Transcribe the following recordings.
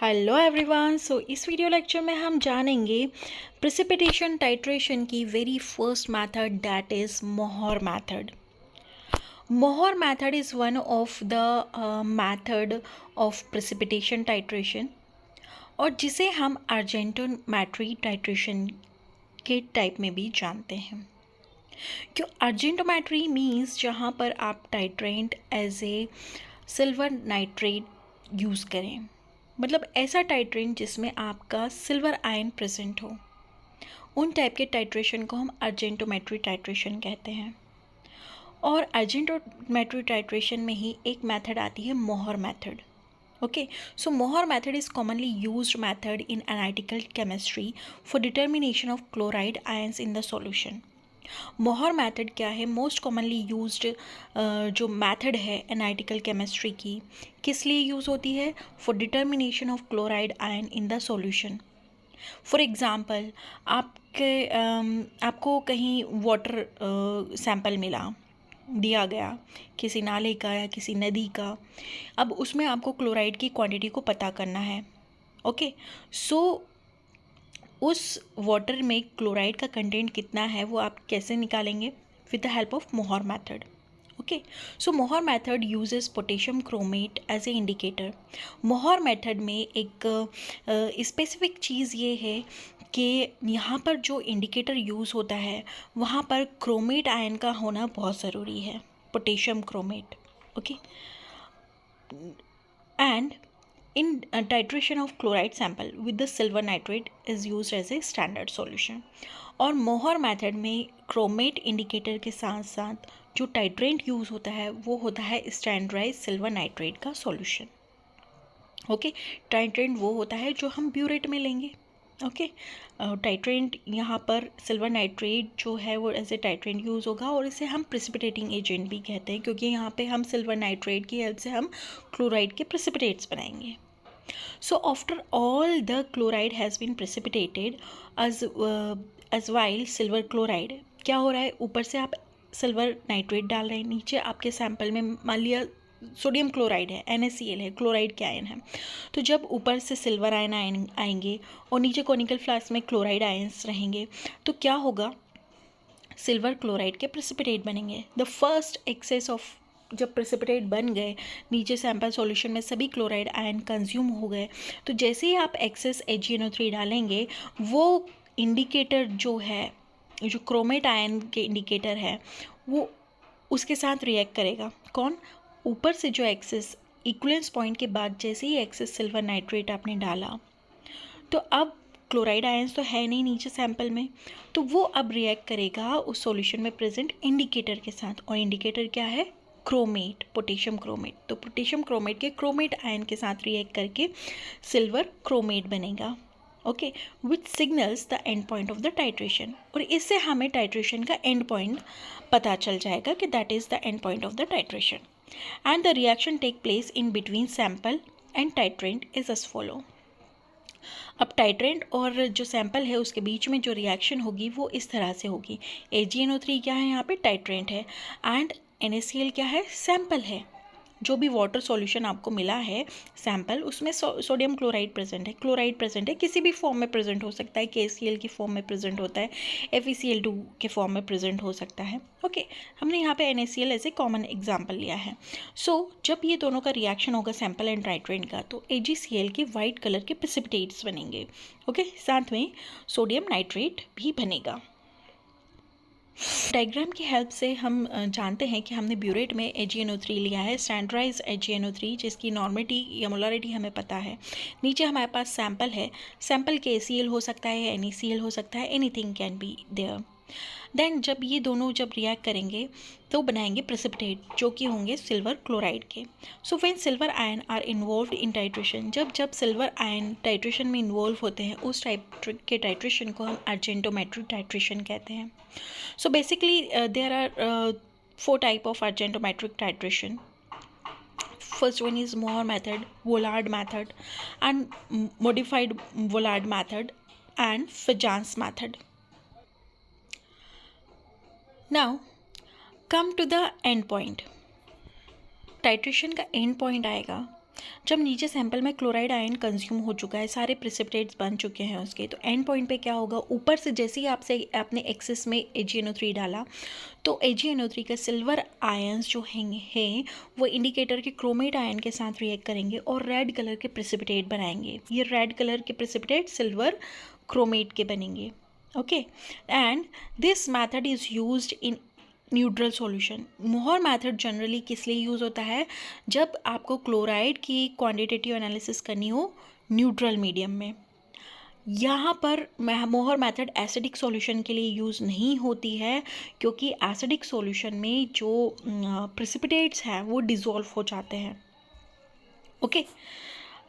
Hello everyone. इस video lecture में हम जानेंगे प्रेसिपिटेशन टाइट्रेशन की very first method, that is मोहर method. Mohr method is one of the method of precipitation titration और जिसे हम अर्जेंटोमेट्री टाइट्रेशन के टाइप में भी जानते हैं। क्यों अर्जेंटोमेट्री मीन्स जहाँ पर आप titrant as a silver nitrate use करें, मतलब ऐसा टाइट्रेंट जिसमें आपका सिल्वर आयन प्रेजेंट हो, उन टाइप के टाइट्रेशन को हम अर्जेंटोमेट्री टाइट्रेशन कहते हैं। और अर्जेंटोमेट्री टाइट्रेशन में ही एक मेथड आती है मोहर method. Okay, so Mohr method is commonly used method in analytical chemistry for determination of chloride ions in the solution. मोहर मेथड क्या है? मोस्ट कॉमनली यूज्ड जो मेथड है एनालिटिकल केमिस्ट्री की, किस लिए यूज़ होती है? For determination of chloride ion in the solution. For example, आपको कहीं वाटर सैंपल दिया गया किसी नाले का या किसी नदी का। अब उसमें आपको क्लोराइड की क्वांटिटी को पता करना है। ओके, सो उस वाटर में क्लोराइड का कंटेंट कितना है वो आप कैसे निकालेंगे? With the help of Mohr method. Okay, so Mohr method uses potassium chromate as a indicator. Mohr method में एक स्पेसिफिक चीज़ ये है कि यहाँ पर जो इंडिकेटर यूज़ होता है वहाँ पर क्रोमेट आयन का होना बहुत ज़रूरी है, potassium chromate. Okay, and in titration of chloride sample with the silver nitrate is used as a standard solution। और मोहर मेथड में क्रोमेट इंडिकेटर के साथ साथ जो टाइट्रेंट यूज़ होता है वो होता है स्टैंडर्डाइज सिल्वर नाइट्रेट का सॉल्यूशन। ओके, टाइट्रेंट वो होता है जो हम ब्यूरेट में लेंगे। ओके, टाइट्रेंट यहाँ पर सिल्वर नाइट्रेट जो है वो एज ए टाइट्रेंट यूज़ होगा और इसे हम प्रेसिपिटेटिंग एजेंट भी कहते हैं, क्योंकि यहाँ पे हम सिल्वर नाइट्रेट की हेल्प से हम क्लोराइड के प्रेसिपिटेट्स बनाएंगे। So after all the chloride has been precipitated as while silver chloride, क्या हो रहा है? ऊपर से आप सिल्वर नाइट्रेट डाल रहे हैं, नीचे आपके सैंपल में मान लिया सोडियम क्लोराइड है, NaCl है, क्लोराइड के आयन है। तो जब ऊपर से सिल्वर आयन आएंगे और नीचे कोनिकल फ्लास्क में क्लोराइड आयंस रहेंगे तो क्या होगा? सिल्वर क्लोराइड के प्रेसिपिटेट बनेंगे। द फर्स्ट एक्सेस ऑफ जब प्रेसिपिटेट बन गए, नीचे सैंपल सॉल्यूशन में सभी क्लोराइड आयन कंज्यूम हो गए, तो जैसे ही आप एक्सेस AgNO3 डालेंगे वो इंडिकेटर जो है, जो क्रोमेट आयन के इंडिकेटर है, वो उसके साथ रिएक्ट करेगा। कौन? ऊपर से जो एक्सेस इक्विवेलेंस पॉइंट के बाद जैसे ही एक्सेस सिल्वर नाइट्रेट आपने डाला तो अब क्लोराइड आयंस तो है नहीं नीचे सैंपल में, तो वो अब रिएक्ट करेगा उस सॉल्यूशन में प्रेजेंट इंडिकेटर के साथ। और इंडिकेटर क्या है? Chromate, potassium chromate. तो पोटेशियम क्रोमेट के क्रोमेट आयन के साथ रिएक्ट करके सिल्वर क्रोमेट बनेगा। Okay, which signals the end point of the titration. और इससे हमें टाइट्रेशन का एंड पॉइंट पता चल जाएगा कि that is the end point of the titration. And the reaction take place in between sample and titrant is as follow. अब titrant और जो सैंपल है उसके बीच में जो रिएक्शन होगी वो इस तरह से होगी। AgNO3 क्या है? यहाँ पे टाइट्रेंट है, एंड NaCl क्या है? सैंपल है। जो भी वाटर सॉल्यूशन आपको मिला है सैंपल, उसमें सोडियम क्लोराइड प्रेजेंट है, क्लोराइड प्रेजेंट है, किसी भी फॉर्म में प्रेजेंट हो सकता है, KCl की फॉर्म में प्रेजेंट होता है, FeCl2 के फॉर्म में प्रेजेंट हो सकता है। ओके, हमने यहाँ पे NaCl as a common example लिया है। सो जब ये दोनों का रिएक्शन होगा सैंपल एंड टाइट्रेंट का, तो AgCl के वाइट कलर के प्रेसिपिटेट्स बनेंगे। ओके, साथ में सोडियम नाइट्रेट भी बनेगा। डायग्राम की हेल्प से हम जानते हैं कि हमने ब्यूरेट में AgNO3 लिया है, स्टैंडर्डाइज AgNO3, जिसकी नॉर्मेटी या मोलरिटी हमें पता है। नीचे हमारे पास सैंपल है, सैंपल KCl हो सकता है, NaCl हो सकता है, anything can be there. Then जब ये दोनों जब रिएक्ट करेंगे तो बनाएंगे प्रेसिपिटेट जो कि होंगे सिल्वर क्लोराइड के। So when silver ion are involve in titration, जब जब सिल्वर आयन टाइट्रेशन में इन्वॉल्व होते हैं उस टाइप के टाइट्रेशन को हम अर्जेंटोमेट्रिक टाइट्रेशन कहते हैं। So basically, there are four type of argentometric titration. First one is Mohr method, Vollard method, and modified Vollard method, and Fajans method. Now, come to the end point. Titration का and point आएगा जब नीचे sample में chloride ion consume हो चुका है, सारे प्रिसिपिटेट्स बन चुके हैं उसके, तो एंड पॉइंट पे क्या होगा, ऊपर से जैसे ही आपने एक्सेस में AgNO3 डाला, तो AgNO3 के सिल्वर आयंस जो हैं वो इंडिकेटर के क्रोमेट आयन के साथ रिएक्ट करेंगे और रेड कलर के प्रिसिपिटेट बनाएंगे। ये रेड कलर के प्रिसिपिटेट सिल्वर क्रोमेट के बनेंगे। Okay, and this method is used in neutral solution. मोहर मेथड जनरली किस लिए यूज़ होता है, जब आपको क्लोराइड की क्वांटिटेटिव एनालिसिस करनी हो न्यूट्रल मीडियम में। यहाँ पर मोहर मेथड एसिडिक सॉल्यूशन के लिए यूज़ नहीं होती है, क्योंकि एसिडिक सॉल्यूशन में जो प्रेसिपिटेट्स हैं वो डिज़ोल्व हो जाते हैं। ओके,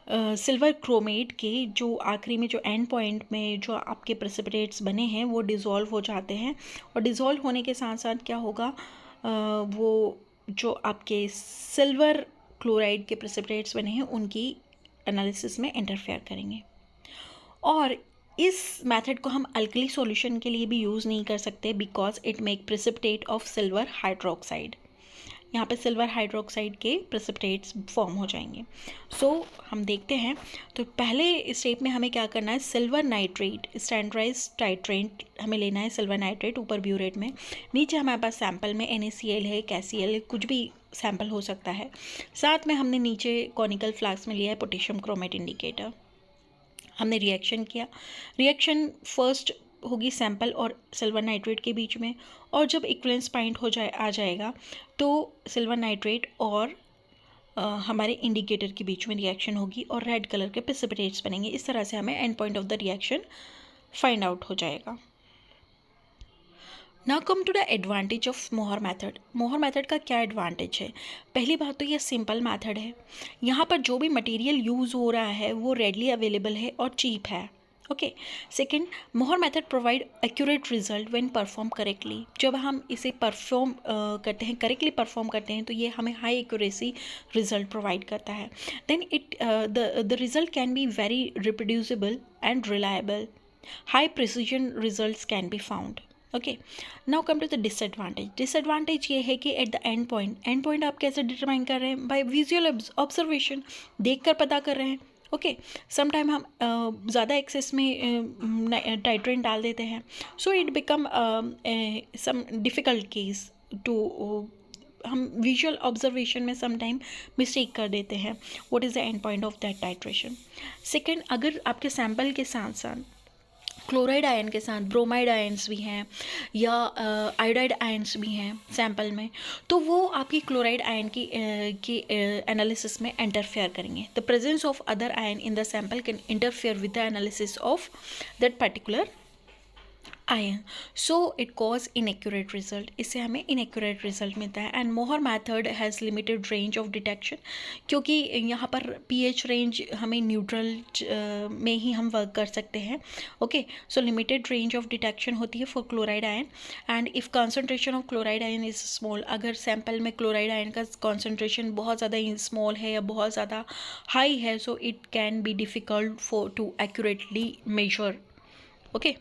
सिल्वर क्रोमेट के जो आखिरी में जो एंड पॉइंट में जो आपके प्रेसिपिटेट्स बने हैं वो डिज़ोल्व हो जाते हैं, और डिज़ोल्व होने के साथ साथ क्या होगा, वो जो आपके सिल्वर क्लोराइड के प्रेसिपिटेट्स बने हैं उनकी एनालिसिस में इंटरफेयर करेंगे। और इस मेथड को हम अल्कली सॉल्यूशन के लिए भी यूज़ नहीं कर सकते, because it make precipitate of silver hydroxide. यहाँ पे सिल्वर हाइड्रोक्साइड के प्रेसिपिटेट्स फॉर्म हो जाएंगे। सो हम देखते हैं, तो पहले स्टेप में हमें क्या करना है, सिल्वर नाइट्रेट स्टैंडर्डाइज टाइट्रेट हमें लेना है, सिल्वर नाइट्रेट ऊपर ब्यूरेट में, नीचे हमारे पास सैंपल में NaCl है, कैसीएल, कुछ भी सैंपल हो सकता है। साथ में हमने नीचे कॉनिकल फ्लास्क में लिया है पोटेशियम क्रोमेट इंडिकेटर। हमने रिएक्शन किया, रिएक्शन फर्स्ट होगी सैंपल और सिल्वर नाइट्रेट के बीच में, और जब इक्विवेलेंस पॉइंट आ जाएगा तो सिल्वर नाइट्रेट और हमारे इंडिकेटर के बीच में रिएक्शन होगी और रेड कलर के प्रेसिपिटेट्स बनेंगे। इस तरह से हमें end point of the reaction find out हो जाएगा। Now come to the advantage of Mohr method. Mohr method का क्या एडवांटेज है? पहली बात तो ये सिंपल मेथड है, यहाँ पर जो भी मटेरियल यूज़ हो रहा है वो रेडली अवेलेबल है और चीप है। ओके, सेकेंड, मोहर method provide accurate result when perform correctly. जब हम इसे परफॉर्म करते हैं, करेक्टली परफॉर्म करते हैं, तो ये हमें हाई एक्यूरेसी रिजल्ट प्रोवाइड करता है। Then the result can be very reproducible and reliable. High precision results can be found. Okay, now come to the disadvantage. Disadvantage ये है कि एट द एंड पॉइंट आप कैसे डिटरमाइन कर रहे हैं, बाय विजुअल ऑब्जर्वेशन, देख कर पता कर रहे हैं। ओके, समटाइम हम ज़्यादा एक्सेस में टाइट्रेंट डाल देते हैं, so it become some difficult case to, हम विजुअल ऑब्जर्वेशन में समटाइम मिस्टेक कर देते हैं what is the end point of that titration. Second, अगर आपके सैंपल के साथ साथ क्लोराइड आयन के साथ ब्रोमाइड आयन्स भी हैं या आयोडाइड आयन्स भी हैं सैंपल में, तो वो आपकी क्लोराइड आयन की एनालिसिस में इंटरफेयर करेंगे। The presence of other ion in the sample can interfere with the analysis of that particular ion, so it cause inaccurate result. इससे हमें इनएक्यूरेट रिजल्ट मिलता है। एंड मोहर method has limited range of detection, क्योंकि यहाँ पर pH range हमें neutral में ही हम वर्क कर सकते हैं। Okay, so limited range of detection होती है for chloride ion. And if concentration of chloride ion is small, अगर सैंपल में क्लोराइड आयन का कॉन्सेंट्रेशन बहुत ज़्यादा स्मॉल है या बहुत ज़्यादा हाई है, so it can be difficult for to accurately measure. Okay,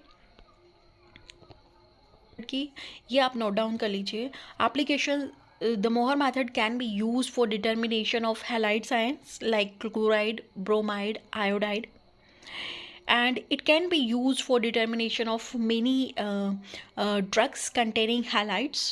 की ये आप नोट डाउन कर लीजिए। Application, the Mohr method can be use for determination of halides ions like chloride, bromide, iodide, and it can be used for determination of many drugs containing halides